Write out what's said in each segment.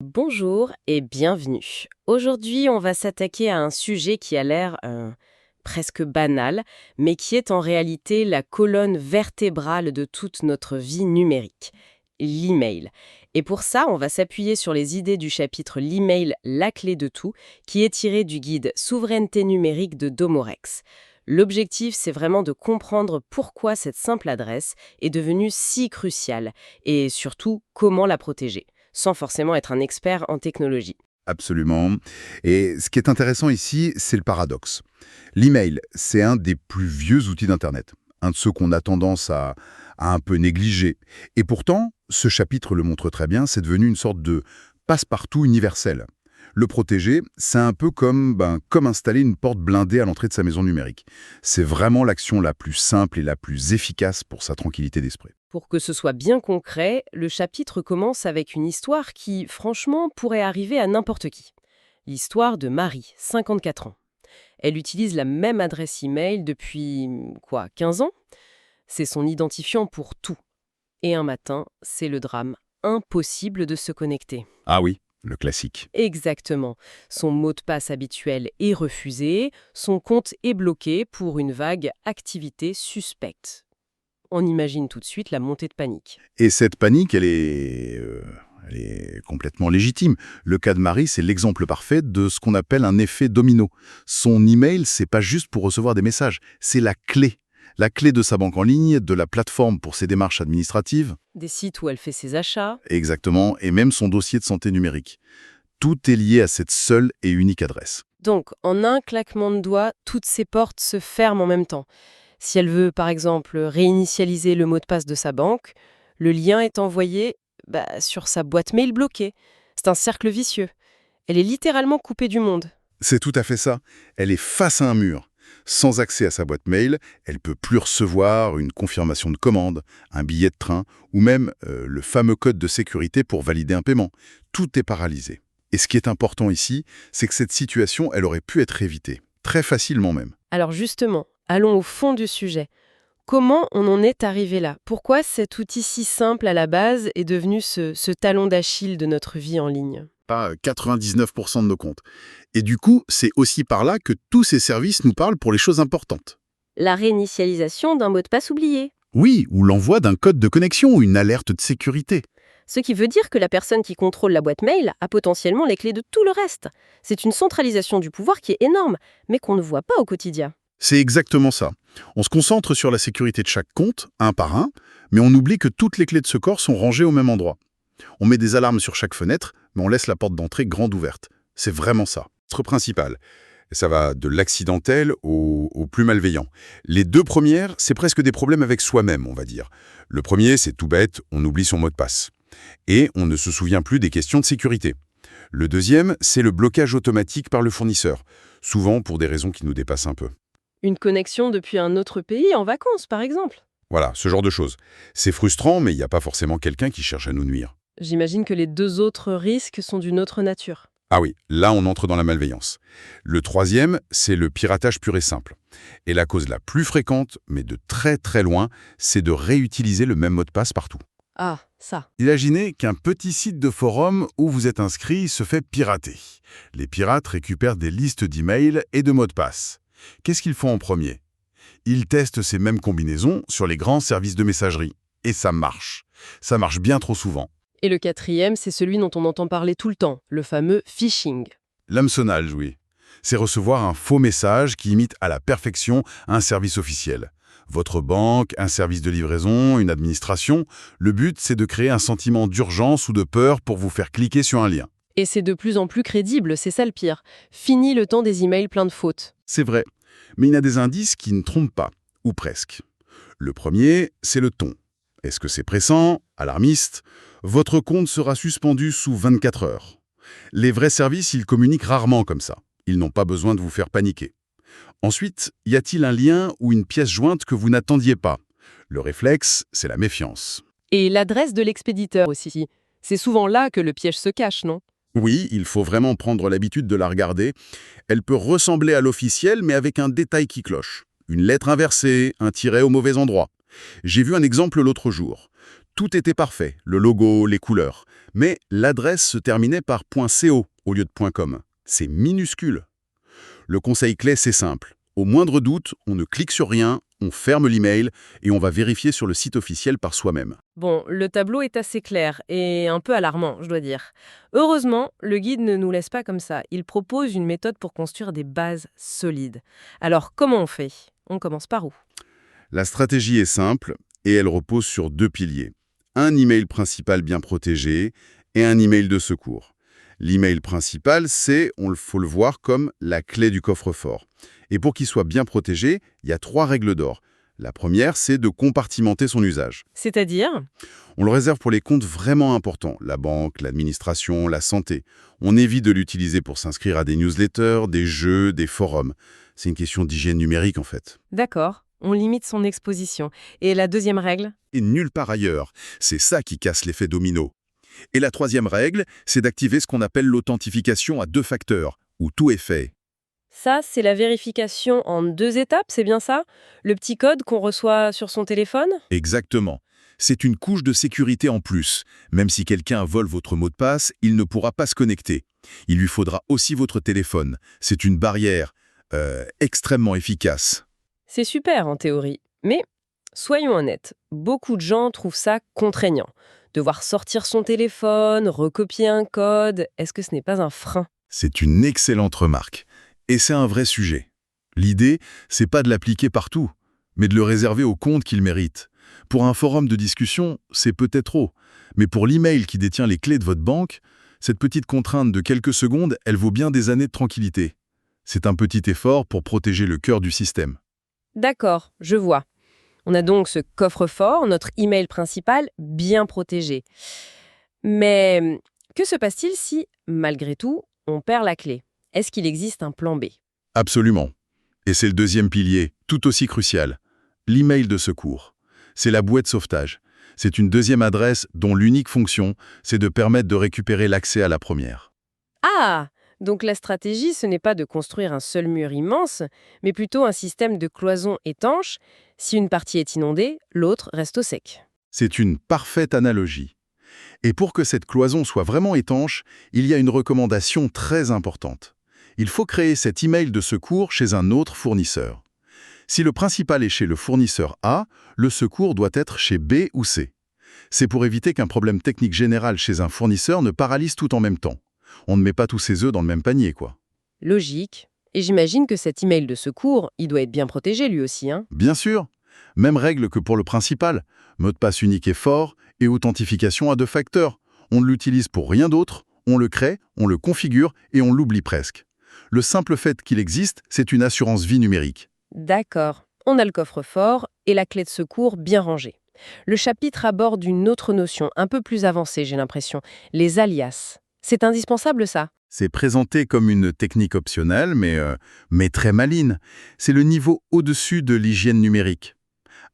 Bonjour et bienvenue. Aujourd'hui, on va s'attaquer à un sujet qui a l'air presque banal, mais qui est en réalité la colonne vertébrale de toute notre vie numérique, l'email. Et pour ça, on va s'appuyer sur les idées du chapitre L'email, la clé de tout, qui est tiré du guide Souveraineté numérique de Domorex. L'objectif, c'est vraiment de comprendre pourquoi cette simple adresse est devenue si cruciale et surtout comment la protéger sans forcément être un expert en technologie. Absolument. Et ce qui est intéressant ici, c'est le paradoxe. L'email, c'est un des plus vieux outils d'Internet, un de ceux qu'on a tendance à un peu négliger. Et pourtant, ce chapitre le montre très bien, c'est devenu une sorte de passe-partout universel. Le protéger, c'est un peu comme installer une porte blindée à l'entrée de sa maison numérique. C'est vraiment l'action la plus simple et la plus efficace pour sa tranquillité d'esprit. Pour que ce soit bien concret, le chapitre commence avec une histoire qui, franchement, pourrait arriver à n'importe qui. L'histoire de Marie, 54 ans. Elle utilise la même adresse email depuis, 15 ans? C'est son identifiant pour tout. Et un matin, c'est le drame. Impossible de se connecter. Ah oui, le classique. Exactement. Son mot de passe habituel est refusé, son compte est bloqué pour une vague activité suspecte. On imagine tout de suite la montée de panique. Et cette panique, elle est complètement légitime. Le cas de Marie, c'est l'exemple parfait de ce qu'on appelle un effet domino. Son email, c'est pas juste pour recevoir des messages, c'est la clé. La clé de sa banque en ligne, de la plateforme pour ses démarches administratives. Des sites où elle fait ses achats. Exactement, et même son dossier de santé numérique. Tout est lié à cette seule et unique adresse. Donc, en un claquement de doigts, toutes ces portes se ferment en même temps. Si elle veut, par exemple, réinitialiser le mot de passe de sa banque, le lien est envoyé sur sa boîte mail bloquée. C'est un cercle vicieux. Elle est littéralement coupée du monde. C'est tout à fait ça. Elle est face à un mur. Sans accès à sa boîte mail, elle peut plus recevoir une confirmation de commande, un billet de train ou même le fameux code de sécurité pour valider un paiement. Tout est paralysé. Et ce qui est important ici, c'est que cette situation, elle aurait pu être évitée. Très facilement même. Alors justement, allons au fond du sujet. Comment on en est arrivé là? Pourquoi cet outil si simple à la base est devenu ce talon d'Achille de notre vie en ligne? Pas 99% de nos comptes. Et du coup, c'est aussi par là que tous ces services nous parlent pour les choses importantes. La réinitialisation d'un mot de passe oublié. Oui, ou l'envoi d'un code de connexion ou une alerte de sécurité. Ce qui veut dire que la personne qui contrôle la boîte mail a potentiellement les clés de tout le reste. C'est une centralisation du pouvoir qui est énorme, mais qu'on ne voit pas au quotidien. C'est exactement ça. On se concentre sur la sécurité de chaque compte, un par un, mais on oublie que toutes les clés de ce corps sont rangées au même endroit. On met des alarmes sur chaque fenêtre, mais on laisse la porte d'entrée grande ouverte. C'est vraiment ça. Notre principal. Ça va de l'accidentel au plus malveillant. Les deux premières, c'est presque des problèmes avec soi-même, on va dire. Le premier, c'est tout bête, on oublie son mot de passe. Et on ne se souvient plus des questions de sécurité. Le deuxième, c'est le blocage automatique par le fournisseur, souvent pour des raisons qui nous dépassent un peu. Une connexion depuis un autre pays en vacances, par exemple. Voilà, ce genre de choses. C'est frustrant, mais il n'y a pas forcément quelqu'un qui cherche à nous nuire. J'imagine que les deux autres risques sont d'une autre nature. Ah oui, là on entre dans la malveillance. Le troisième, c'est le piratage pur et simple. Et la cause la plus fréquente, mais de très très loin, c'est de réutiliser le même mot de passe partout. Ah, ça. Imaginez qu'un petit site de forum où vous êtes inscrit se fait pirater. Les pirates récupèrent des listes d'emails et de mots de passe. Qu'est-ce qu'ils font en premier? Ils testent ces mêmes combinaisons sur les grands services de messagerie. Et ça marche. Ça marche bien trop souvent. Et le quatrième, c'est celui dont on entend parler tout le temps, le fameux phishing. L'hameçonnage, oui. C'est recevoir un faux message qui imite à la perfection un service officiel. Votre banque, un service de livraison, une administration. Le but, c'est de créer un sentiment d'urgence ou de peur pour vous faire cliquer sur un lien. Et c'est de plus en plus crédible, c'est ça le pire. Fini le temps des emails pleins de fautes. C'est vrai. Mais il y a des indices qui ne trompent pas, ou presque. Le premier, c'est le ton. Est-ce que c'est pressant, alarmiste? Votre compte sera suspendu sous 24 heures. Les vrais services, ils communiquent rarement comme ça. Ils n'ont pas besoin de vous faire paniquer. Ensuite, y a-t-il un lien ou une pièce jointe que vous n'attendiez pas? Le réflexe, c'est la méfiance. Et l'adresse de l'expéditeur aussi. C'est souvent là que le piège se cache, non? Oui, il faut vraiment prendre l'habitude de la regarder. Elle peut ressembler à l'officiel, mais avec un détail qui cloche. Une lettre inversée, un tiret au mauvais endroit. J'ai vu un exemple l'autre jour. Tout était parfait, le logo, les couleurs. Mais l'adresse se terminait par .co au lieu de .com. C'est minuscule. Le conseil clé, c'est simple. Au moindre doute, on ne clique sur rien, on ferme l'email et on va vérifier sur le site officiel par soi-même. Bon, le tableau est assez clair et un peu alarmant, je dois dire. Heureusement, le guide ne nous laisse pas comme ça. Il propose une méthode pour construire des bases solides. Alors, comment on fait? On commence par où? La stratégie est simple et elle repose sur 2 piliers. Un email principal bien protégé et un email de secours. L'email principal, faut le voir comme la clé du coffre-fort. Et pour qu'il soit bien protégé, il y a 3 règles d'or. La première, c'est de compartimenter son usage. C'est-à-dire? On le réserve pour les comptes vraiment importants, la banque, l'administration, la santé. On évite de l'utiliser pour s'inscrire à des newsletters, des jeux, des forums. C'est une question d'hygiène numérique en fait. D'accord, on limite son exposition. Et la deuxième règle? Et nulle part ailleurs. C'est ça qui casse l'effet domino. Et la troisième règle, c'est d'activer ce qu'on appelle l'authentification à 2 facteurs, où tout est fait. Ça, c'est la vérification en 2 étapes, c'est bien ça? Le petit code qu'on reçoit sur son téléphone? Exactement. C'est une couche de sécurité en plus. Même si quelqu'un vole votre mot de passe, il ne pourra pas se connecter. Il lui faudra aussi votre téléphone. C'est une barrière extrêmement efficace. C'est super en théorie. Mais soyons honnêtes, beaucoup de gens trouvent ça contraignant. Devoir sortir son téléphone, recopier un code, est-ce que ce n'est pas un frein? C'est une excellente remarque. Et c'est un vrai sujet. L'idée, c'est pas de l'appliquer partout, mais de le réserver aux comptes qu'il mérite. Pour un forum de discussion, c'est peut-être trop. Mais pour l'email qui détient les clés de votre banque, cette petite contrainte de quelques secondes, elle vaut bien des années de tranquillité. C'est un petit effort pour protéger le cœur du système. D'accord, je vois. On a donc ce coffre-fort, notre email principal, bien protégé. Mais que se passe-t-il si, malgré tout, on perd la clé? Est-ce qu'il existe un plan B? Absolument. Et c'est le deuxième pilier, tout aussi crucial. L'email de secours. C'est la bouée de sauvetage. C'est une deuxième adresse dont l'unique fonction, c'est de permettre de récupérer l'accès à la première. Ah! Donc la stratégie, ce n'est pas de construire un seul mur immense, mais plutôt un système de cloisons étanches. Si une partie est inondée, l'autre reste au sec. C'est une parfaite analogie. Et pour que cette cloison soit vraiment étanche, il y a une recommandation très importante. Il faut créer cet email de secours chez un autre fournisseur. Si le principal est chez le fournisseur A, le secours doit être chez B ou C. C'est pour éviter qu'un problème technique général chez un fournisseur ne paralyse tout en même temps. On ne met pas tous ses œufs dans le même panier, quoi. Logique. Et j'imagine que cet email de secours, il doit être bien protégé lui aussi, hein? Bien sûr, même règle que pour le principal. Mot de passe unique et fort et authentification à 2 facteurs. On ne l'utilise pour rien d'autre, on le crée, on le configure et on l'oublie presque. Le simple fait qu'il existe, c'est une assurance vie numérique. D'accord. On a le coffre-fort et la clé de secours bien rangée. Le chapitre aborde une autre notion, un peu plus avancée, j'ai l'impression, les alias. C'est indispensable, ça? C'est présenté comme une technique optionnelle, mais très maligne. C'est le niveau au-dessus de l'hygiène numérique.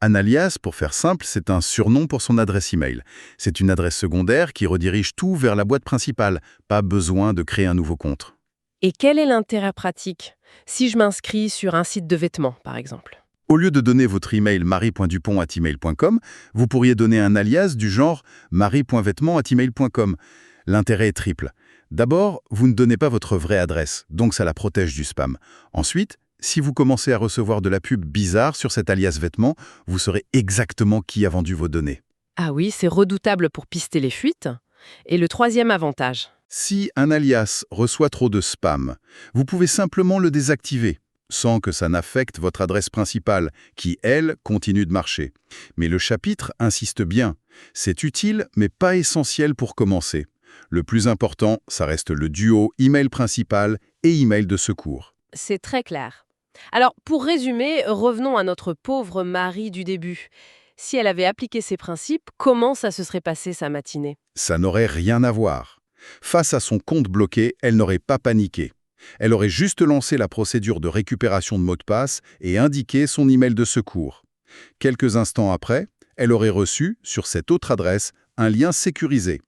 Un alias, pour faire simple, c'est un surnom pour son adresse email. C'est une adresse secondaire qui redirige tout vers la boîte principale. Pas besoin de créer un nouveau compte. Et quel est l'intérêt pratique? Si je m'inscris sur un site de vêtements, par exemple. Au lieu de donner votre email marie.dupont@email.com, vous pourriez donner un alias du genre marie.vêtements@email.com. L'intérêt est triple. D'abord, vous ne donnez pas votre vraie adresse, donc ça la protège du spam. Ensuite, si vous commencez à recevoir de la pub bizarre sur cet alias vêtements, vous saurez exactement qui a vendu vos données. Ah oui, c'est redoutable pour pister les fuites. Et le troisième avantage? Si un alias reçoit trop de spam, vous pouvez simplement le désactiver, sans que ça n'affecte votre adresse principale, qui, elle, continue de marcher. Mais le chapitre insiste bien. C'est utile, mais pas essentiel pour commencer. Le plus important, ça reste le duo email principal et email de secours. C'est très clair. Alors, pour résumer, revenons à notre pauvre Marie du début. Si elle avait appliqué ces principes, comment ça se serait passé sa matinée? Ça n'aurait rien à voir. Face à son compte bloqué, elle n'aurait pas paniqué. Elle aurait juste lancé la procédure de récupération de mot de passe et indiqué son email de secours. Quelques instants après, elle aurait reçu, sur cette autre adresse, un lien sécurisé.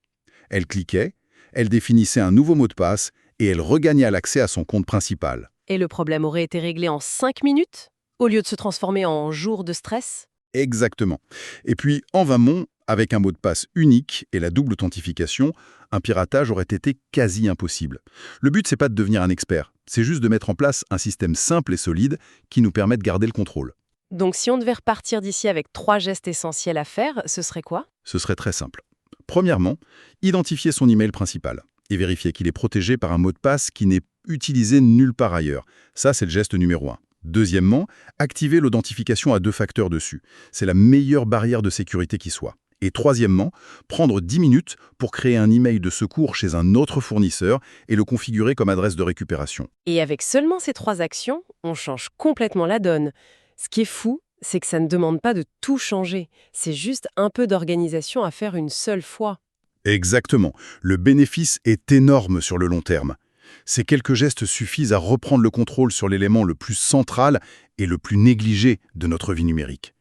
Elle cliquait, elle définissait un nouveau mot de passe et elle regagnait l'accès à son compte principal. Et le problème aurait été réglé en 5 minutes, au lieu de se transformer en jours de stress? Exactement. Et puis, en amont, Avec un mot de passe unique et la double authentification, un piratage aurait été quasi impossible. Le but, c'est pas de devenir un expert, c'est juste de mettre en place un système simple et solide qui nous permet de garder le contrôle. Donc si on devait repartir d'ici avec 3 gestes essentiels à faire, ce serait quoi? Ce serait très simple. Premièrement, identifier son email principal et vérifier qu'il est protégé par un mot de passe qui n'est utilisé nulle part ailleurs. Ça, c'est le geste numéro 1. Deuxièmement, activer l'authentification à 2 facteurs dessus. C'est la meilleure barrière de sécurité qui soit. Et troisièmement, prendre 10 minutes pour créer un email de secours chez un autre fournisseur et le configurer comme adresse de récupération. Et avec seulement ces 3 actions, on change complètement la donne. Ce qui est fou, c'est que ça ne demande pas de tout changer. C'est juste un peu d'organisation à faire une seule fois. Exactement. Le bénéfice est énorme sur le long terme. Ces quelques gestes suffisent à reprendre le contrôle sur l'élément le plus central et le plus négligé de notre vie numérique.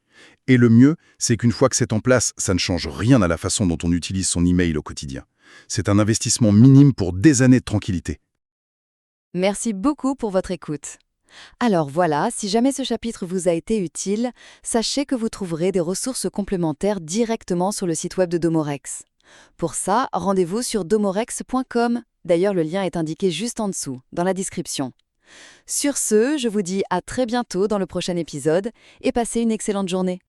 Et le mieux, c'est qu'une fois que c'est en place, ça ne change rien à la façon dont on utilise son email au quotidien. C'est un investissement minime pour des années de tranquillité. Merci beaucoup pour votre écoute. Alors voilà, si jamais ce chapitre vous a été utile, sachez que vous trouverez des ressources complémentaires directement sur le site web de Domorex. Pour ça, rendez-vous sur domorex.com. D'ailleurs, le lien est indiqué juste en dessous, dans la description. Sur ce, je vous dis à très bientôt dans le prochain épisode et passez une excellente journée.